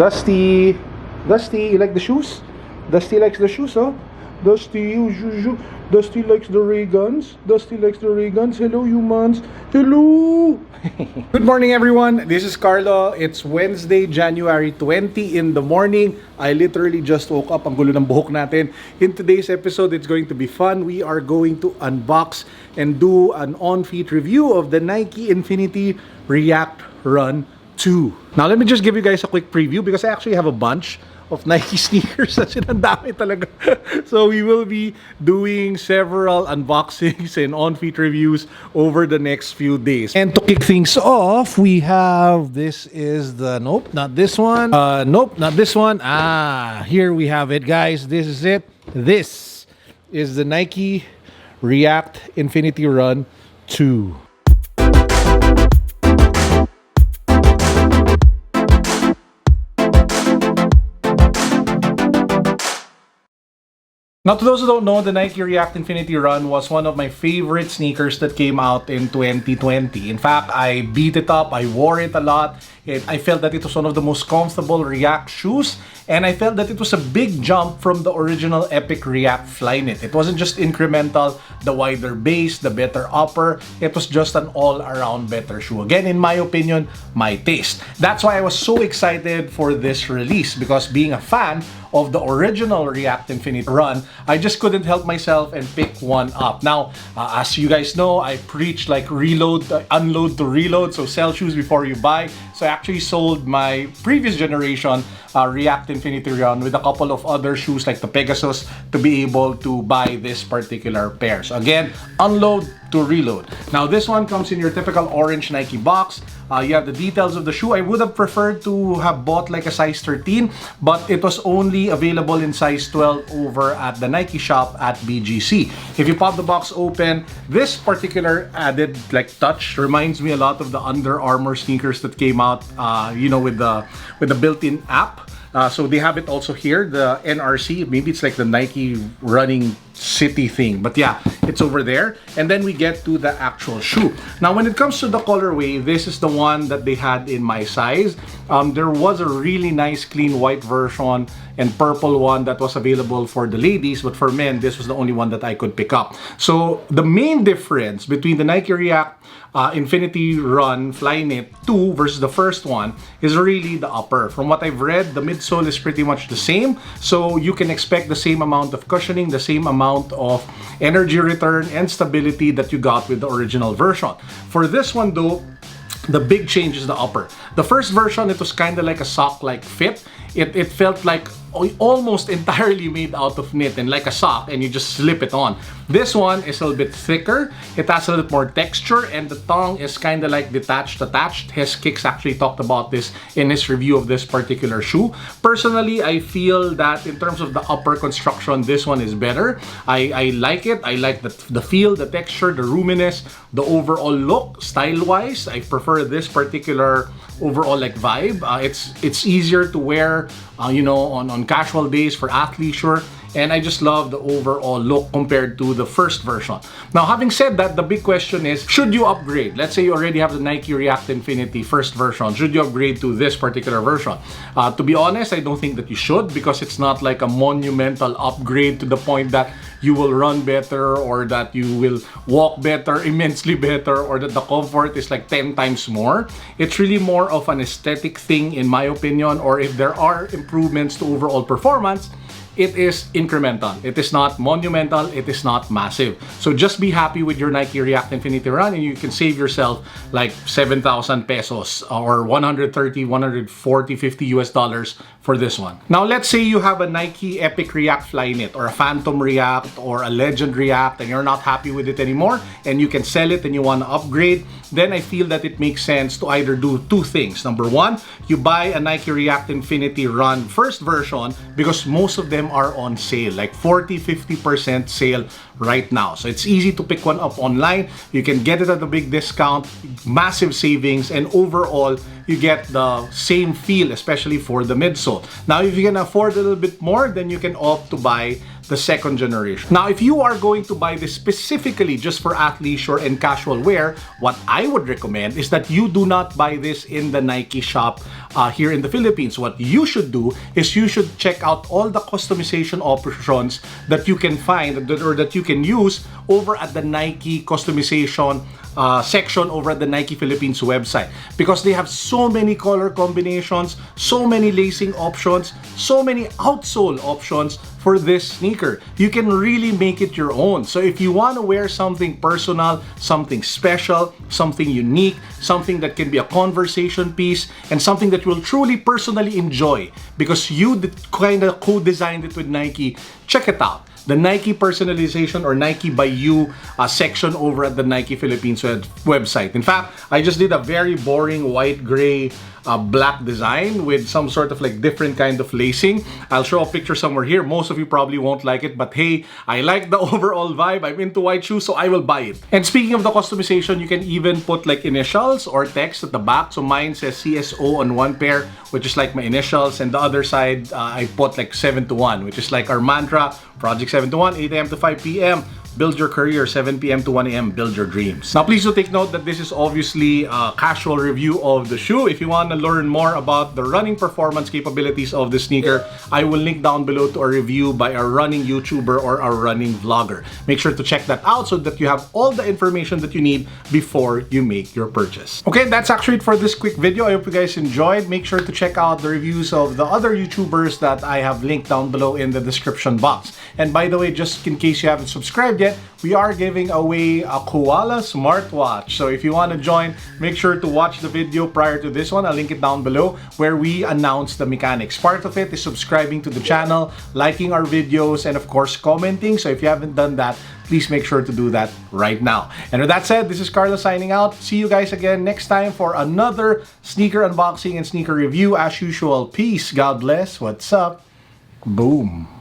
Dusty, Dusty, you like the shoes? Dusty likes the shoes, huh? Dusty, Dusty likes the ray guns. Dusty likes the ray guns. Hello, humans. Hello. Good morning, everyone. This is Carlo. It's Wednesday, January 20 in the morning. I literally just woke up. Ang gulo ng buhok natin. In today's episode, it's going to be fun. We are going to unbox and do an on-feet review of the Nike Infinity React Run 2. Now, let me just give you guys a quick preview because I actually have a bunch of Nike sneakers. As in, ang dami talaga. So we will be doing several unboxings and on-feet reviews over the next few days. And to kick things off, we have, this is the, nope, not this one. Nope, not this one. Here we have it, guys. This is it. This is the Nike React Infinity Run 2. Now, to those who don't know, the Nike React Infinity Run was one of my favorite sneakers that came out in 2020. In fact, I beat it up, I wore it a lot. I felt that it was one of the most comfortable React shoes, and I felt that it was a big jump from the original Epic React Flyknit. It wasn't just incremental, the wider base, the better upper. It was just an all-around better shoe. Again, in my opinion, my taste. That's why I was so excited for this release, because being a fan of the original React Infinity Run, I just couldn't help myself and pick one up. Now, as you guys know, I preach like reload, unload to reload, so sell shoes before you buy. So I actually sold my previous generation React Infinity Run with a couple of other shoes like the Pegasus to be able to buy this particular pair. So again, unload to reload. Now this one comes in your typical orange Nike box. You have the details of the shoe. I would have preferred to have bought like a size 13, but it was only available in size 12 over at the Nike shop at BGC. If you pop the box open, this particular added like touch reminds me a lot of the Under Armour sneakers that came out, you know, with the built-in app. So they have it also here, the NRC. Maybe it's like the Nike running city thing, but yeah, it's over there. And then we get to the actual shoe. Now, when it comes to the colorway, this is the one that they had in my size. There was a really nice clean white version and purple one that was available for the ladies, but for men, this was the only one that I could pick up. So the main difference between the Nike React Infinity Run Flyknit 2 versus the first one is really the upper. From what I've read, the midsole is pretty much the same, so you can expect the same amount of cushioning, the same amount of energy return and stability that you got with the original version. For this one though, the big change is the upper. The first version, it was kind of like a sock-like fit. It felt like almost entirely made out of knit and like a sock, and you just slip it on. This one is a little bit thicker. It has a little more texture, and the tongue is kind of like detached, attached. His Kicks actually talked about this in his review of this particular shoe. Personally, I feel that in terms of the upper construction, this one is better. I like it. I like the feel, the texture, the roominess, the overall look. Style-wise, I prefer this particular overall like vibe. It's easier to wear, you know, on casual days for athleisure, and I just love the overall look compared to the first version. Now, having said that, the big question is, should you upgrade? Let's say you already have the Nike React Infinity first version. Should you upgrade to this particular version? To be honest, I don't think that you should, because it's not like a monumental upgrade to the point that you will run better or that you will walk better, immensely better, or that the comfort is like 10 times more. It's really more of an aesthetic thing, in my opinion, or if there are improvements to overall performance, it is incremental. It is not monumental. It is not massive. So just be happy with your Nike React Infinity Run, and you can save yourself like 7,000 pesos or 130, 140, 50 US dollars for this one. Now, let's say you have a Nike Epic React Flyknit or a Phantom React or a Legend React, and you're not happy with it anymore, and you can sell it and you want to upgrade. Then I feel that it makes sense to either do two things. Number one, you buy a Nike React Infinity Run first version, because most of them are on sale, like 40-50% sale right now. So it's easy to pick one up online. You can get it at a big discount, massive savings, and overall, you get the same feel, especially for the midsole. Now, if you can afford a little bit more, then you can opt to buy the second generation. Now, if you are going to buy this specifically just for athleisure and casual wear, what I would recommend is that you do not buy this in the Nike shop here in the Philippines. What you should do is you should check out all the customization options that you can find or that you can use over at the Nike customization section over at the Nike Philippines website, because they have so many color combinations, so many lacing options, so many outsole options for this sneaker. You can really make it your own. So if you want to wear something personal, something special, something unique, something that can be a conversation piece, and something that you will truly personally enjoy because you kind of co-designed it with Nike, check it out. The Nike personalization or Nike by You section over at the Nike Philippines website. In fact, I just did a very boring white, gray, black design with some sort of like different kind of lacing. I'll show a picture somewhere here. Most of you probably won't like it, but hey, I like the overall vibe. I'm into white shoes, so I will buy it. And speaking of the customization, you can even put like initials or text at the back. So mine says CSO on one pair, which is like my initials, and the other side I put like 7 to 1, which is like our mantra, Project 7 to 1, 8 a.m. to 5 p.m. Build your career, 7 p.m. to 1 a.m. Build your dreams. Now, please do take note that this is obviously a casual review of the shoe. If you want to learn more about the running performance capabilities of the sneaker, I will link down below to a review by a running YouTuber or a running vlogger. Make sure to check that out so that you have all the information that you need before you make your purchase. Okay, that's actually it for this quick video. I hope you guys enjoyed. Make sure to check out the reviews of the other YouTubers that I have linked down below in the description box. And by the way, just in case you haven't subscribed yet, we are giving away a Koala smartwatch. So if you want to join, make sure to watch the video prior to this one. I'll link it down below where we announce the mechanics. Part of it is subscribing to the channel, liking our videos, and of course commenting. So if you haven't done that, please make sure to do that right now. And with that said, this is Carlo signing out. See you guys again next time for another sneaker unboxing and sneaker review. As usual, peace, God bless, what's up, boom.